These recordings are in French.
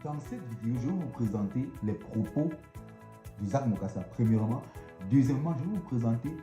Dans cette vidéo, je vais vous présenter les propos de Zach Mokassa, premièrement. Deuxièmement, je vais vous présenter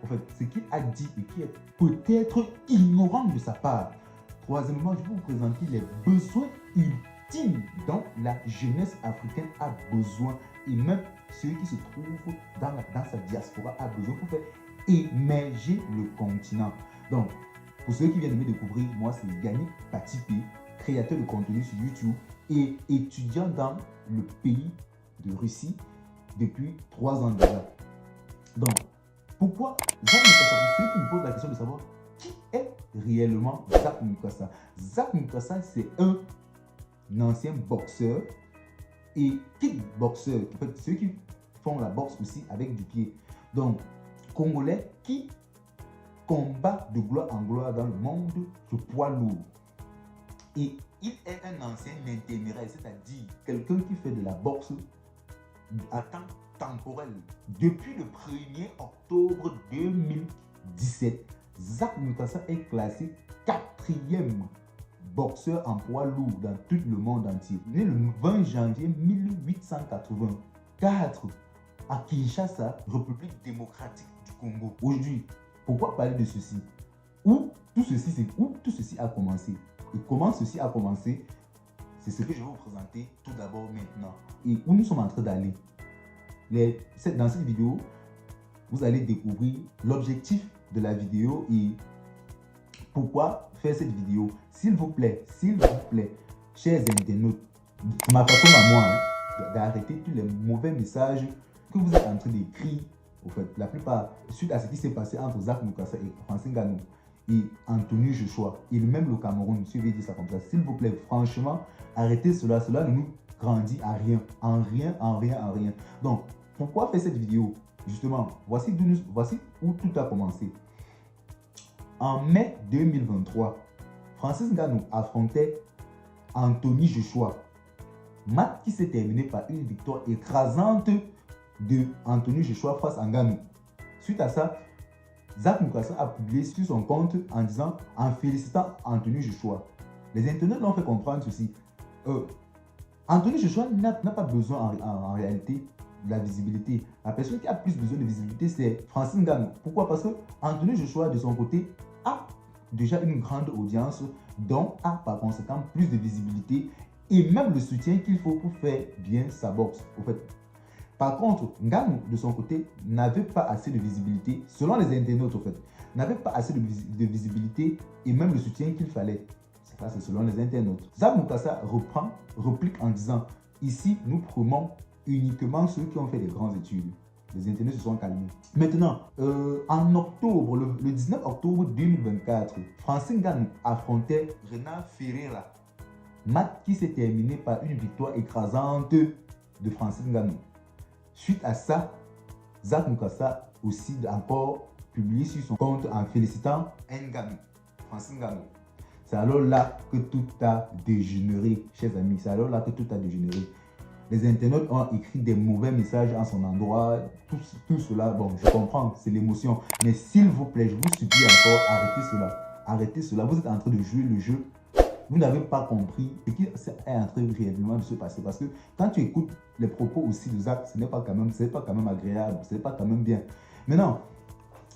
en fait, ce qu'il a dit et qui est peut-être ignorant de sa part. Troisièmement, je vais vous présenter les besoins ultimes dont la jeunesse africaine a besoin et même ceux qui se trouvent dans sa diaspora a besoin pour faire émerger le continent. Donc, pour ceux qui viennent de me découvrir, moi c'est Yannick Patipé, créateur de contenu sur YouTube et étudiant dans le pays de Russie depuis 3 ans déjà. Donc, pourquoi Zach Mokassa? Pour ceux qui me posent la question de savoir qui est réellement Zach Mokassa. Zach Mokassa, c'est un ancien boxeur et kickboxeur. En fait, ceux qui font la boxe aussi avec du pied. Donc, Congolais qui combat de gloire en gloire dans le monde du poids lourd. Et il est un ancien intéméraire, c'est-à-dire quelqu'un qui fait de la boxe à temps temporel. Depuis le 1er octobre 2017, Zach Mokassa est classé 4e boxeur en poids lourd dans tout le monde entier. Né le 20 janvier 1884 à Kinshasa, République démocratique du Congo. Aujourd'hui, pourquoi parler de ceci? Où tout ceci a commencé? Et comment ceci a commencé? C'est ce que je vais vous présenter tout d'abord maintenant. Et où nous sommes en train d'aller. Dans cette vidéo, vous allez découvrir l'objectif de la vidéo et pourquoi faire cette vidéo. S'il vous plaît, chers internautes, c'est ma façon à moi d'arrêter tous les mauvais messages que vous êtes en train d'écrire. Au fait, la plupart, suite à ce qui s'est passé entre Zach Mokassa et Francine Ngannou et Anthony Joshua, et même le Cameroun, si je vais dire ça comme ça, s'il vous plaît, franchement, arrêtez cela. Cela ne nous grandit à rien, en rien. Donc, pourquoi faire cette vidéo? Justement, voici où tout a commencé. En mai 2023, Francis Ngannou affrontait Anthony Joshua. Match qui s'est terminé par une victoire écrasante de Anthony Joshua face à Ngannou. Suite à ça, Zach Mokassa a publié sur son compte en félicitant Anthony Joshua. Les internautes l'ont fait comprendre ceci. Anthony Joshua n'a pas besoin en réalité de la visibilité. La personne qui a plus besoin de visibilité, c'est Francis Ngannou. Pourquoi? Parce que Anthony Joshua, de son côté, a déjà une grande audience, donc a par conséquent plus de visibilité et même le soutien qu'il faut pour faire bien sa boxe. Au fait. Par contre, Ngannou, de son côté, n'avait pas assez de visibilité, selon les internautes, au fait, n'avait pas assez de visibilité et même le soutien qu'il fallait. Ça, c'est selon les internautes. Zach Mokassa replique en disant « Ici, nous promouvons uniquement ceux qui ont fait des grandes études. » Les internautes se sont calmés. Maintenant, en octobre, le 19 octobre 2024, Francine Ngannou affrontait Renan Ferreira. Match qui s'est terminé par une victoire écrasante de Francine Ngannou. Suite à ça, Zach Mokassa aussi encore publié sur son compte en félicitant Ngannou, Francine Ngannou. C'est alors là que tout a dégénéré, chers amis. C'est alors là que tout a dégénéré. Les internautes ont écrit des mauvais messages en son endroit. Tout cela, bon, je comprends, c'est l'émotion. Mais s'il vous plaît, je vous supplie encore, arrêtez cela. Arrêtez cela. Vous êtes en train de jouer le jeu. Vous n'avez pas compris ce qui est en train réellement de se passer. Parce que quand tu écoutes les propos aussi de Zach, ce n'est pas quand même agréable, ce n'est pas quand même bien. Maintenant,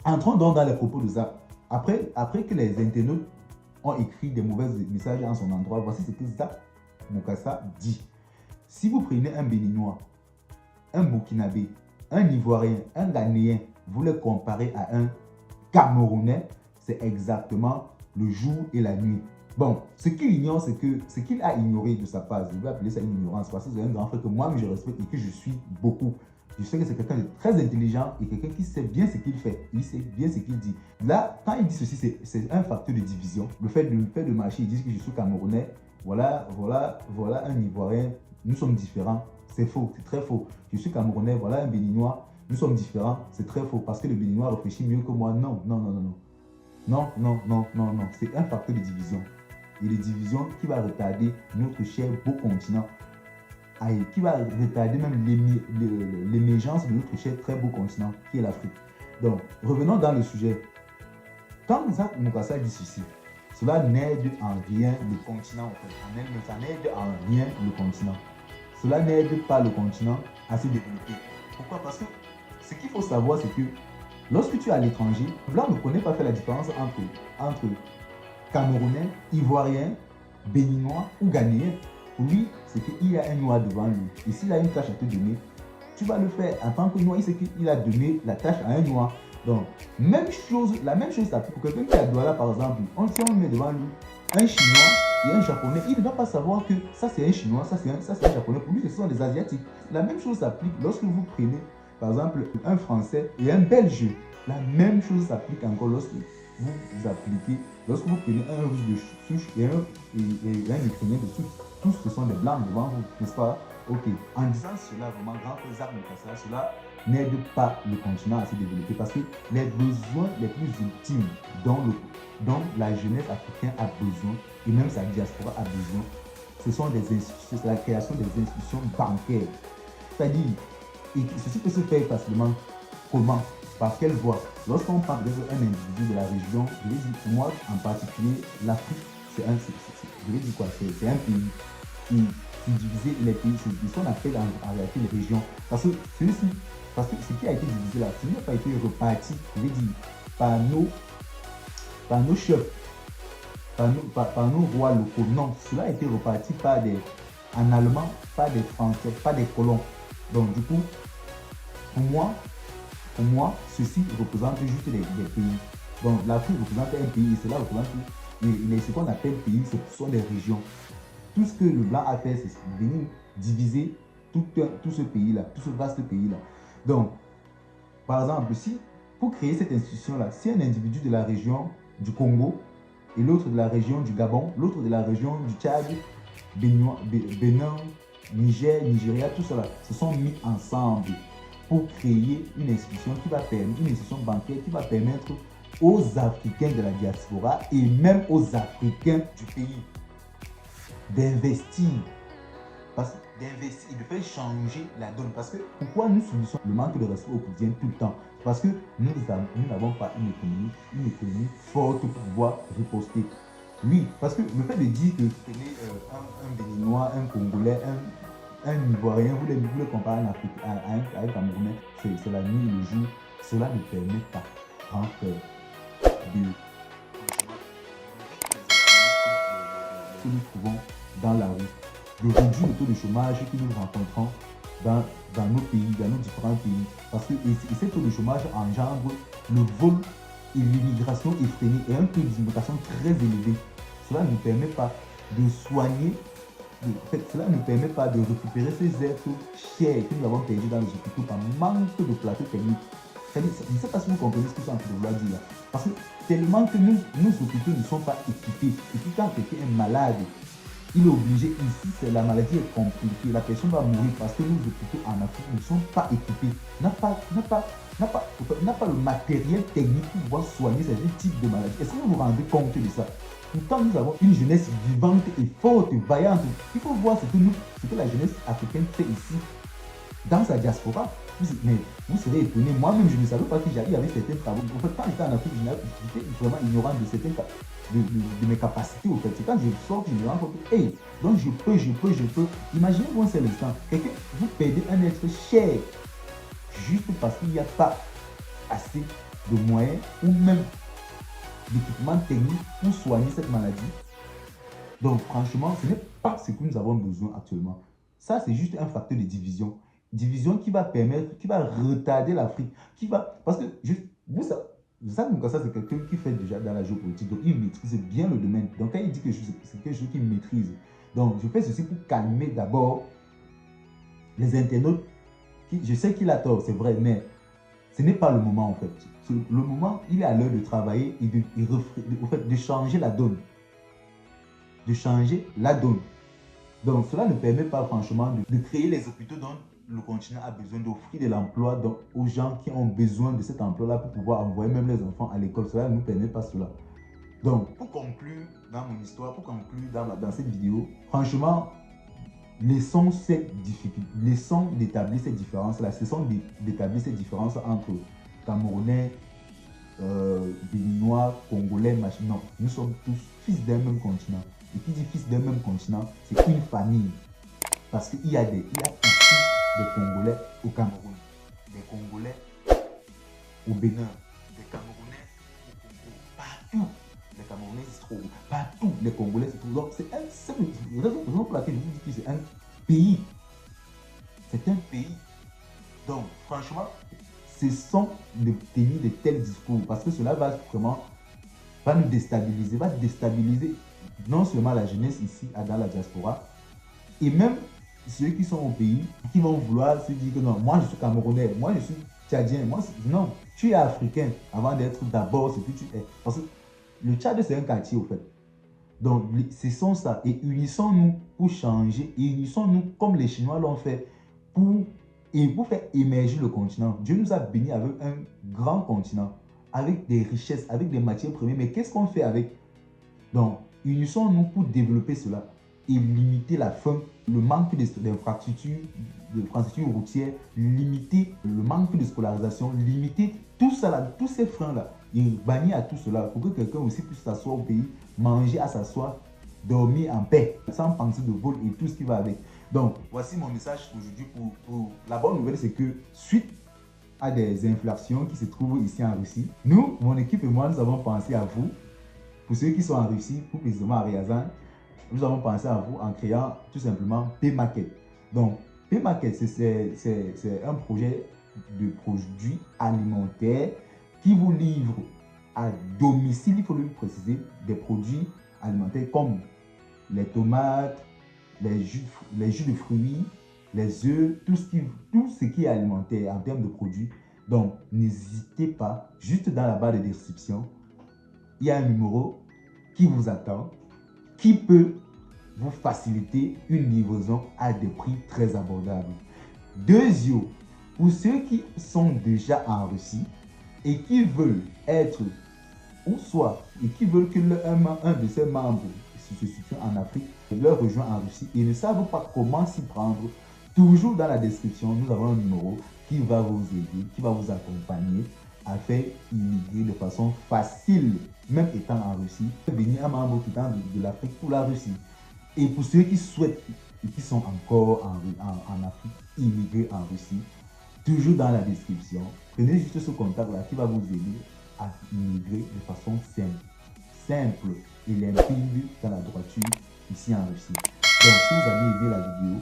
entrons donc dans les propos de Zach. Après que les internautes ont écrit des mauvais messages en son endroit, voici ce que Zach Mokassa dit. Si vous prenez un Béninois, un Burkinabé, un Ivoirien, un Ghanéen, vous les comparez à un Camerounais, c'est exactement le jour et la nuit. Bon, ce qu'il ignore, c'est que ce qu'il a ignoré de sa part, je vais appeler ça une ignorance, parce que c'est un grand frère que moi je respecte et que je suis beaucoup. Je sais que c'est quelqu'un de très intelligent et quelqu'un qui sait bien ce qu'il fait. Il sait bien ce qu'il dit. Là, quand il dit ceci, c'est un facteur de division. Le fait de marcher, il dit que je suis Camerounais. Voilà un Ivoirien. Nous sommes différents. C'est faux, c'est très faux. Je suis Camerounais, voilà un Béninois. Nous sommes différents, c'est très faux. Parce que le Béninois réfléchit mieux que moi. Non. C'est un facteur de division. Et les divisions qui va retarder notre cher beau continent, qui va retarder même l'émergence de notre cher très beau continent qui est l'Afrique. Donc, revenons dans le sujet. Quand Zach Mokassa dit ceci, Cela n'aide en rien le continent en fait. Ça n'aide en rien le continent. Cela n'aide pas le continent à se développer. Pourquoi? Parce que ce qu'il faut savoir, c'est que lorsque tu es à l'étranger, le blanc ne connaît pas faire la différence entre Camerounais, Ivoiriens, Béninois ou Ghanéens. Pour lui, c'est qu'il y a un noir devant lui. Et s'il a une tâche à te donner, tu vas le faire. En tant que noir, il sait qu'il a donné la tâche à un noir. Donc, la même chose s'applique pour quelqu'un qui est à Douala, par exemple. Si on met devant lui un Chinois et un Japonais, il ne va pas savoir que ça c'est un Chinois, ça c'est un Japonais. Pour lui, ce sont des Asiatiques. La même chose s'applique lorsque vous prenez, par exemple, un Français et un Belge. La même chose s'applique encore lorsque vous appliquez, lorsque vous prenez un Russe de souche et un Ukrainien de souche. Tous ce sont des blancs devant vous, n'est-ce pas? Ok. En disant cela, vraiment, grand frère Zach, cela n'aide pas le continent à se développer parce que les besoins les plus ultimes dont la jeunesse africaine a besoin et même sa diaspora a besoin, ce sont des institutions, c'est la création des institutions bancaires. C'est-à-dire, et ceci peut se faire facilement. Comment? Par quelle voie? Lorsqu'on parle d'un individu de la région, je vais dire, pour moi en particulier, l'Afrique, je vais dire quoi? C'est un pays qui divisait les pays, c'est ce qu'on appelle en réalité les régions. Parce que ce qui a été divisé là, ce n'a pas été reparti, je vais dire, par nos chefs, par nos rois locaux. Non, cela a été reparti en allemand, par des Français, par des colons. Donc du coup, pour moi, ceci représente juste des pays. Donc l'Afrique représente un pays et cela représente ce qu'on appelle pays, ce sont des régions. Tout ce que le blanc a fait, c'est venir diviser tout ce pays-là, tout ce vaste pays-là. Donc, par exemple, pour créer cette institution-là, si un individu de la région du Congo et l'autre de la région du Gabon, l'autre de la région du Tchad, Bénin, Niger, Nigeria, tout cela se sont mis ensemble pour créer une institution une institution bancaire qui va permettre aux Africains de la diaspora et même aux Africains du pays d'investir et de faire changer la donne. Parce que pourquoi nous subissons le manque de ressources au quotidien tout le temps? Parce que nous n'avons pas une économie forte pour pouvoir riposter. Oui, parce que le fait de dire que vous prenez un Béninois, un Congolais, un Ivoirien, vous les comparez en Afrique, à un Camerounais, c'est la nuit et le jour. Cela ne permet pas, en fait, que nous trouvons dans la rue, de réduire le taux de chômage que nous rencontrons dans nos pays, dans nos différents pays. Parce que ce taux de chômage engendre le vol et l'immigration effrénée et un taux d'immigration très élevé. Cela ne permet pas de soigner, cela ne permet pas de récupérer ces êtres chers que nous avons perdus dans les hôpitaux par manque de plateaux techniques. Je ne sais pas si vous comprenez ce que je suis en train de vouloir dire là. Parce que tellement que nos hôpitaux ne sont pas équipés. Et puis quand quelqu'un est malade, il est obligé, ici, la maladie est compliquée, la personne va mourir parce que nos hôpitaux en Afrique ne sont pas équipés, n'a pas le matériel technique pour pouvoir soigner ce type de maladie. Est-ce que vous vous rendez compte de ça? Pourtant, nous avons une jeunesse vivante et forte, vaillante. Il faut voir ce que la jeunesse africaine fait ici, dans sa diaspora. Mais vous serez étonné, moi-même je ne savais pas qu'il y avait certains travaux. En fait, quand j'étais en Afrique, j'étais vraiment ignorant de certains de mes capacités. En fait, c'est quand je sors que je me rends compte que, hey, donc je peux. Imaginez-vous un seul instant, vous perdez un être cher juste parce qu'il n'y a pas assez de moyens ou même d'équipement technique pour soigner cette maladie. Donc franchement, ce n'est pas ce que nous avons besoin actuellement. Ça, c'est juste un facteur de division. Division qui va retarder l'Afrique, parce que ça, c'est quelqu'un qui fait déjà dans la géopolitique, donc il maîtrise bien le domaine. Donc quand il dit que c'est quelque chose qu'il maîtrise, donc je fais ceci pour calmer d'abord les internautes. Je sais qu'il a tort, c'est vrai, mais ce n'est pas le moment en fait. Le moment, il est à l'heure de travailler et de changer la donne. De changer la donne. Donc cela ne permet pas franchement de créer les hôpitaux dont le continent a besoin, d'offrir de l'emploi aux gens qui ont besoin de cet emploi-là pour pouvoir envoyer même les enfants à l'école. Cela ne nous permet pas cela. Donc, pour conclure dans mon histoire, pour conclure dans cette vidéo, franchement, laissons d'établir cette différence-là. Cessons d'établir cette différence entre Camerounais, Béninois, Congolais, machin. Non, nous sommes tous fils d'un même continent. Et qui dit fils d'un même continent, c'est une famille. Parce qu'il y a ici des Congolais au Cameroun, des Congolais au Bénin, des Camerounais au Congo, partout. Les Camerounais se trouvent, partout les Congolais se trouvent. Donc c'est un simple raison pour laquelle je vous dis que c'est un pays. C'est un pays. Donc franchement, cessons de tenir de tels discours parce que cela va vraiment nous déstabiliser, va déstabiliser non seulement la jeunesse ici dans la diaspora, et même ceux qui sont au pays, qui vont vouloir se dire que non, moi je suis Camerounais, moi je suis Tchadien, non, tu es Africain avant d'être d'abord ce que tu es. Parce que le Tchad c'est un quartier au fait. Donc ce sont ça, et unissons-nous pour changer, et unissons-nous comme les Chinois l'ont fait pour faire émerger le continent. Dieu nous a bénis avec un grand continent, avec des richesses, avec des matières premières, mais qu'est-ce qu'on fait avec? Donc unissons-nous pour développer cela et limiter la faim, le manque d'infrastructures routières, limiter le manque de scolarisation, limiter tout ça là, tous ces freins là, et bannir à tout cela pour que quelqu'un aussi puisse s'asseoir au pays, manger à s'asseoir, dormir en paix, sans penser de vol et tout ce qui va avec. Donc voici mon message aujourd'hui. Pour la bonne nouvelle, c'est que suite à des inflations qui se trouvent ici en Russie, nous, mon équipe et moi, nous avons pensé à vous. Pour ceux qui sont en Russie, plus précisément à Ryazan, nous avons pensé à vous en créant tout simplement P-Market. Donc, P-Market, c'est un projet de produits alimentaires qui vous livre à domicile, il faut le préciser, des produits alimentaires comme les tomates, les jus de fruits, les œufs, tout ce qui est alimentaire en termes de produits. Donc, n'hésitez pas, juste dans la barre de description, il y a un numéro qui vous attend, qui peut vous faciliter une livraison à des prix très abordables. Deuxièmement, pour ceux qui sont déjà en Russie et qui veulent être, ou soit, et qui veulent que un de ses membres se situe en Afrique, leur rejoint en Russie et ne savent pas comment s'y prendre, toujours dans la description, nous avons un numéro qui va vous aider, qui va vous accompagner à faire immigrer de façon facile, même étant en Russie, venir un membre quittant de l'Afrique pour la Russie. Et pour ceux qui souhaitent et qui sont encore en Afrique, immigrer en Russie, toujours dans la description, prenez juste ce contact-là qui va vous aider à immigrer de façon simple et limpide dans la droiture ici en Russie. Donc, si vous avez aimé la vidéo,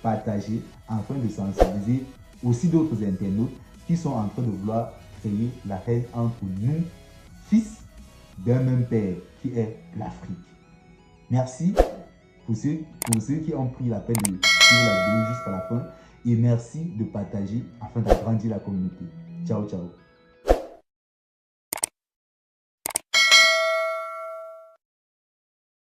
partagez afin de sensibiliser aussi d'autres internautes qui sont en train de vouloir créer la haine entre nous, fils d'un même père qui est l'Afrique. Merci pour ceux qui ont pris la peine de suivre la vidéo jusqu'à la fin et merci de partager afin d'agrandir la communauté. Ciao, ciao.